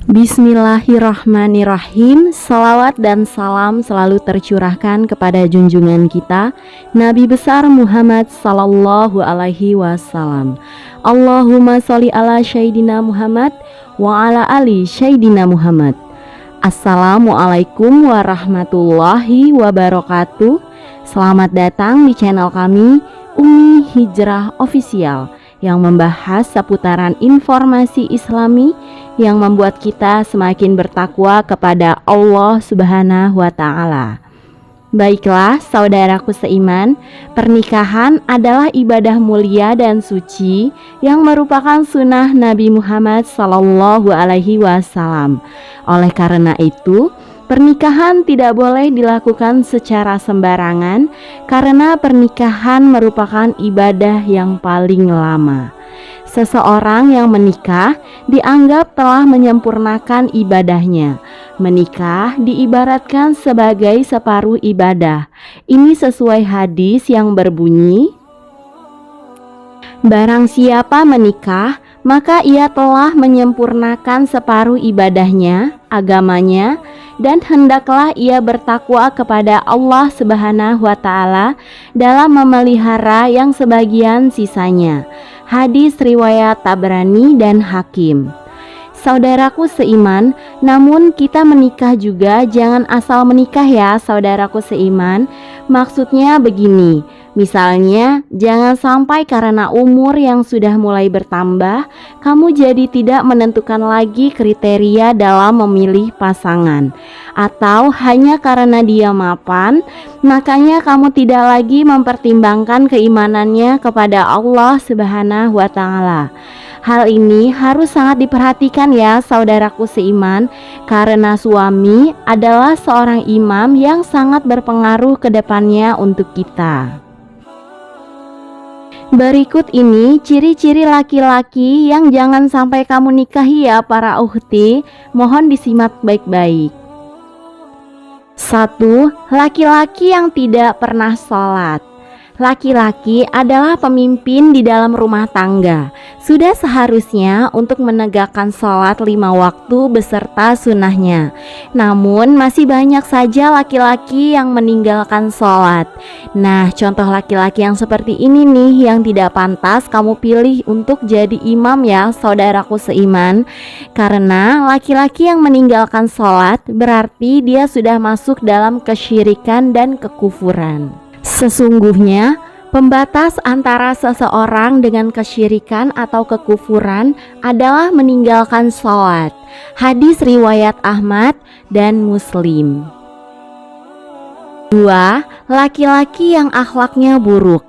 Bismillahirrahmanirrahim. Salawat dan salam selalu tercurahkan kepada junjungan kita Nabi besar Muhammad sallallahu alaihi wasallam. Allahumma sholli ala Sayyidina Muhammad wa ala ali Sayyidina Muhammad. Assalamualaikum warahmatullahi wabarakatuh. Selamat datang di channel kami Umi Hijrah Official yang membahas seputaran informasi Islami yang membuat kita semakin bertakwa kepada Allah Subhanahu wa Ta'ala. Baiklah, saudaraku seiman, pernikahan adalah ibadah mulia dan suci yang merupakan sunnah Nabi Muhammad Sallallahu Alaihi Wasallam. Oleh karena itu, pernikahan tidak boleh dilakukan secara sembarangan karena pernikahan merupakan ibadah yang paling lama. Seseorang yang menikah dianggap telah menyempurnakan ibadahnya. Menikah diibaratkan sebagai separuh ibadah. Ini sesuai hadis yang berbunyi, barang siapa menikah, maka ia telah menyempurnakan separuh ibadahnya, agamanya, dan hendaklah ia bertakwa kepada Allah Subhanahu wa Ta'ala dalam memelihara yang sebagian sisanya. Hadis riwayat Tabrani dan Hakim. Saudaraku seiman, namun kita menikah juga jangan asal menikah ya saudaraku seiman. Maksudnya begini, misalnya jangan sampai karena umur yang sudah mulai bertambah, kamu jadi tidak menentukan lagi kriteria dalam memilih pasangan. Atau hanya karena dia mapan, makanya kamu tidak lagi mempertimbangkan keimanannya kepada Allah Subhanahu wa Ta'ala. Hal ini harus sangat diperhatikan ya saudaraku seiman, karena suami adalah seorang imam yang sangat berpengaruh ke depannya untuk kita. Berikut ini ciri-ciri laki-laki yang jangan sampai kamu nikahi ya para ukhti. Mohon disimak baik-baik. 1. Laki-laki yang tidak pernah sholat. Laki-laki adalah pemimpin di dalam rumah tangga. Sudah seharusnya untuk menegakkan sholat 5 waktu beserta sunnahnya. Namun masih banyak saja laki-laki yang meninggalkan sholat. Nah, contoh laki-laki yang seperti ini nih yang tidak pantas kamu pilih untuk jadi imam ya saudaraku seiman. Karena laki-laki yang meninggalkan sholat berarti dia sudah masuk dalam kesyirikan dan kekufuran. Sesungguhnya, pembatas antara seseorang dengan kesyirikan atau kekufuran adalah meninggalkan sholat. Hadis riwayat Ahmad dan Muslim. 2. Laki-laki yang akhlaknya buruk.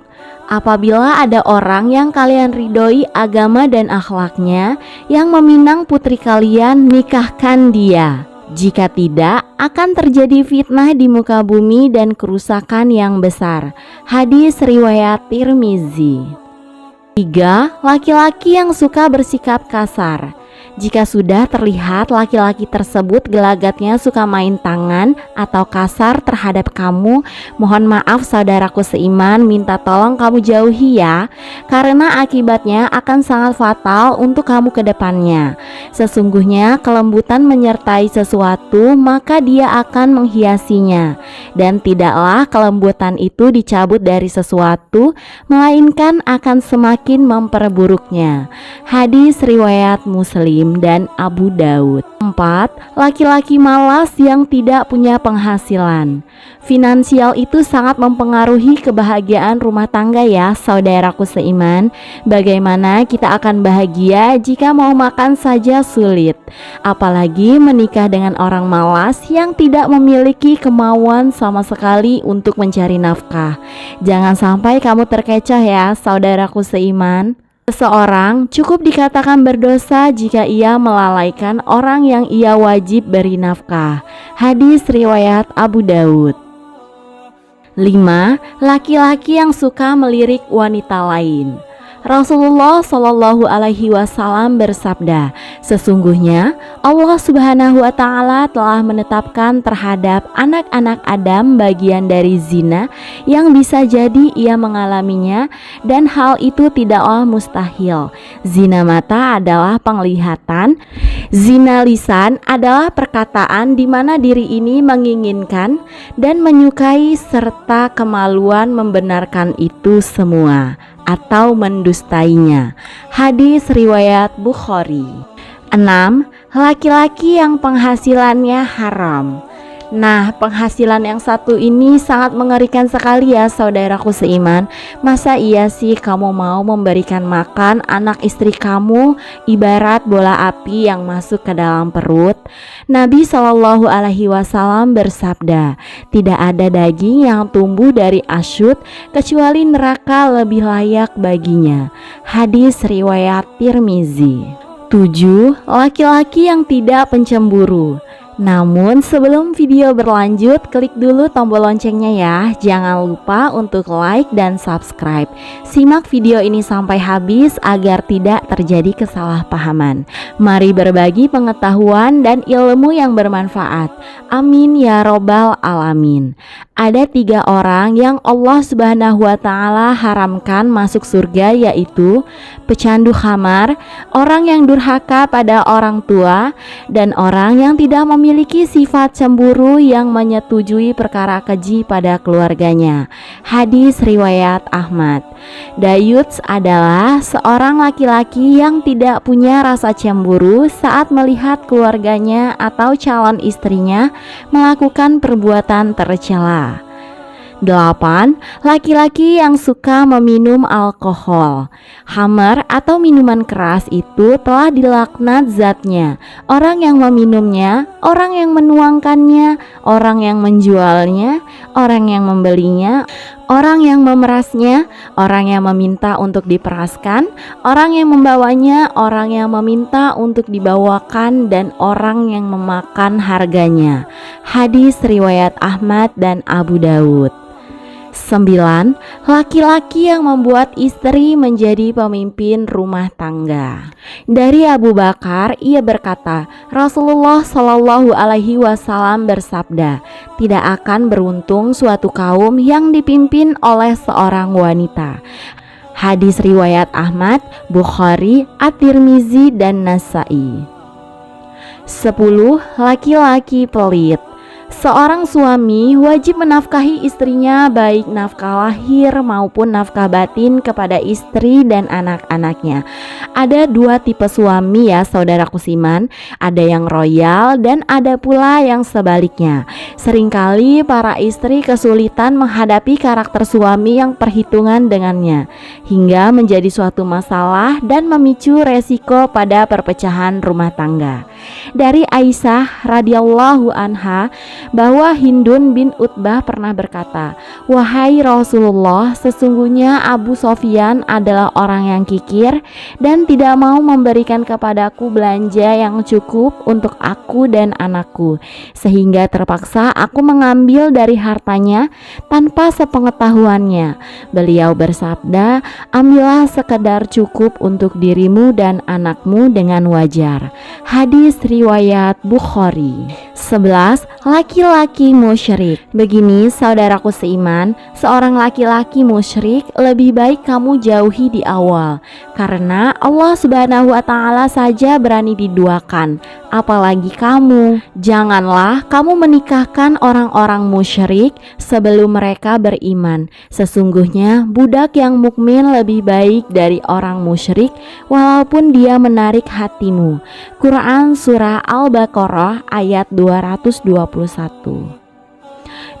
Apabila ada orang yang kalian ridhoi agama dan akhlaknya, yang meminang putri kalian, nikahkan dia. Jika tidak, akan terjadi fitnah di muka bumi dan kerusakan yang besar. Hadis riwayat Tirmizi. 3. Laki-laki yang suka bersikap kasar. Jika sudah terlihat laki-laki tersebut gelagatnya suka main tangan atau kasar terhadap kamu, mohon maaf saudaraku seiman, minta tolong kamu jauhi ya, karena akibatnya akan sangat fatal untuk kamu ke depannya. Sesungguhnya kelembutan menyertai sesuatu, maka dia akan menghiasinya, dan tidaklah kelembutan itu dicabut dari sesuatu, melainkan akan semakin memperburuknya. Hadis riwayat Muslim dan Abu Daud. 4. Laki-laki malas yang tidak punya penghasilan. Finansial itu sangat mempengaruhi kebahagiaan rumah tangga ya saudaraku seiman. Bagaimana kita akan bahagia jika mau makan saja sulit, apalagi menikah dengan orang malas yang tidak memiliki kemauan sama sekali untuk mencari nafkah. Jangan sampai kamu terkecoh ya saudaraku seiman. Seseorang cukup dikatakan berdosa jika ia melalaikan orang yang ia wajib beri nafkah. Hadis riwayat Abu Daud. 5. Laki-laki yang suka melirik wanita lain. Rasulullah Shallallahu Alaihi Wasallam bersabda, sesungguhnya Allah Subhanahu Wa Taala telah menetapkan terhadap anak-anak Adam bagian dari zina yang bisa jadi ia mengalaminya, dan hal itu tidaklah mustahil. Zina mata adalah penglihatan, zina lisan adalah perkataan di mana diri ini menginginkan dan menyukai serta kemaluan membenarkan itu semua atau mendustainya. Hadis riwayat Bukhari. 6. Laki-laki yang penghasilannya haram. Nah, penghasilan yang satu ini sangat mengerikan sekali ya saudaraku seiman. Masa iya sih kamu mau memberikan makan anak istri kamu ibarat bola api yang masuk ke dalam perut? Nabi Shallallahu Alaihi Wasallam bersabda, tidak ada daging yang tumbuh dari asyut kecuali neraka lebih layak baginya. Hadis riwayat Tirmizi. 7. Laki-laki yang tidak pencemburu. Namun sebelum video berlanjut, klik dulu tombol loncengnya ya. Jangan lupa untuk like dan subscribe. Simak video ini sampai habis agar tidak terjadi kesalahpahaman. Mari berbagi pengetahuan dan ilmu yang bermanfaat. Amin ya robbal alamin. Ada 3 orang yang Allah Subhanahu Wa Taala haramkan masuk surga, yaitu pecandu khamar, orang yang durhaka pada orang tua, dan orang yang tidak memiliki sifat cemburu yang menyetujui perkara keji pada keluarganya. Hadis riwayat Ahmad. Dayuts adalah seorang laki-laki yang tidak punya rasa cemburu saat melihat keluarganya atau calon istrinya melakukan perbuatan tercela. 8. Laki-laki yang suka meminum alkohol. Khamar atau minuman keras itu telah dilaknat zatnya, orang yang meminumnya, orang yang menuangkannya, orang yang menjualnya, orang yang membelinya, orang yang memerasnya, orang yang meminta untuk diperaskan, orang yang membawanya, orang yang meminta untuk dibawakan, dan orang yang memakan harganya. Hadis riwayat Ahmad dan Abu Daud. 9. Laki-laki yang membuat istri menjadi pemimpin rumah tangga. Dari Abu Bakar, ia berkata, Rasulullah Shallallahu Alaihi Wasallam bersabda, tidak akan beruntung suatu kaum yang dipimpin oleh seorang wanita. Hadis riwayat Ahmad, Bukhari, At-Tirmizi, dan Nasai. 10. Laki-laki pelit. Seorang suami wajib menafkahi istrinya baik nafkah lahir maupun nafkah batin kepada istri dan anak-anaknya. Ada 2 tipe suami ya saudaraku siman, ada yang royal dan ada pula yang sebaliknya. Seringkali para istri kesulitan menghadapi karakter suami yang perhitungan dengannya, hingga menjadi suatu masalah dan memicu resiko pada perpecahan rumah tangga. Dari Aisyah radhiyallahu anha bahwa Hindun bin Utbah pernah berkata, wahai Rasulullah, sesungguhnya Abu Sofyan adalah orang yang kikir dan tidak mau memberikan kepadaku belanja yang cukup untuk aku dan anakku, sehingga terpaksa aku mengambil dari hartanya tanpa sepengetahuannya. Beliau bersabda, ambillah sekedar cukup untuk dirimu dan anakmu dengan wajar. Hadis riwayat Bukhari. 11. Laki-laki musyrik. Begini saudaraku seiman, seorang laki-laki musyrik lebih baik kamu jauhi di awal, karena Allah Subhanahu wa Ta'ala saja berani diduakan, apalagi kamu. Janganlah kamu menikahkan orang-orang musyrik sebelum mereka beriman. Sesungguhnya budak yang mukmin lebih baik dari orang musyrik walaupun dia menarik hatimu. Quran Surah Al-Baqarah ayat 221. 12.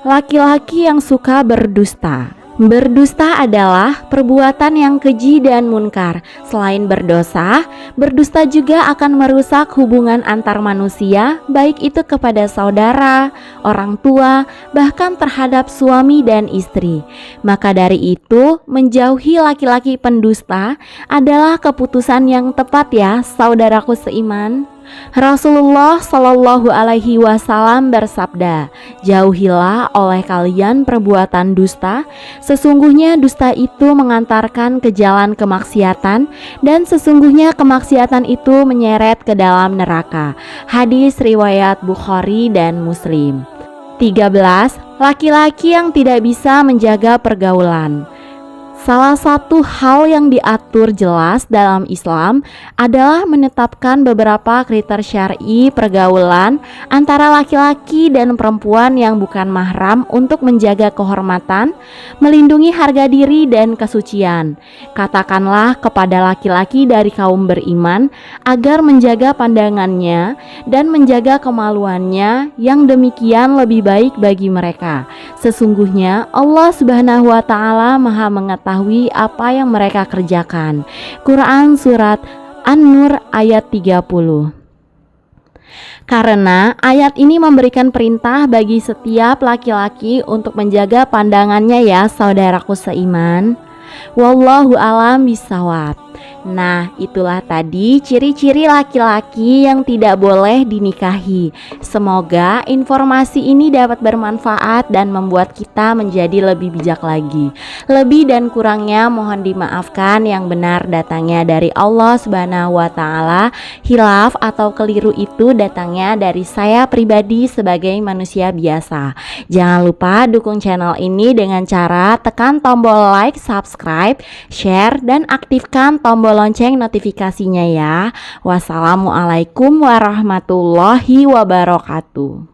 Laki-laki yang suka berdusta. Berdusta adalah perbuatan yang keji dan munkar. Selain berdosa, berdusta juga akan merusak hubungan antar manusia, baik itu kepada saudara, orang tua, bahkan terhadap suami dan istri. Maka dari itu, menjauhi laki-laki pendusta adalah keputusan yang tepat ya, saudaraku seiman. Rasulullah Shallallahu Alaihi Wasallam bersabda, "Jauhilah oleh kalian perbuatan dusta. Sesungguhnya dusta itu mengantarkan ke jalan kemaksiatan, dan sesungguhnya kemaksiatan itu menyeret ke dalam neraka." Hadis riwayat Bukhari dan Muslim. 13. Laki-laki yang tidak bisa menjaga pergaulan. Salah satu hal yang diatur jelas dalam Islam adalah menetapkan beberapa kriteria syar'i pergaulan antara laki-laki dan perempuan yang bukan mahram untuk menjaga kehormatan, melindungi harga diri dan kesucian. Katakanlah kepada laki-laki dari kaum beriman agar menjaga pandangannya dan menjaga kemaluannya, yang demikian lebih baik bagi mereka. Sesungguhnya Allah Subhanahu wa Ta'ala Maha mengetahui apa yang mereka kerjakan. Quran Surat An-Nur ayat 30. Karena ayat ini memberikan perintah bagi setiap laki-laki untuk menjaga pandangannya ya saudaraku seiman. Wallahu alam bisawab. Nah, itulah tadi ciri-ciri laki-laki yang tidak boleh dinikahi. Semoga informasi ini dapat bermanfaat dan membuat kita menjadi lebih bijak lagi. Lebih dan kurangnya mohon dimaafkan, yang benar datangnya dari Allah Subhanahu wa Ta'ala. Hilaf atau keliru itu datangnya dari saya pribadi sebagai manusia biasa. Jangan lupa dukung channel ini dengan cara tekan tombol like, subscribe, share, dan aktifkan tombol lonceng notifikasinya ya. Wassalamualaikum warahmatullahi wabarakatuh.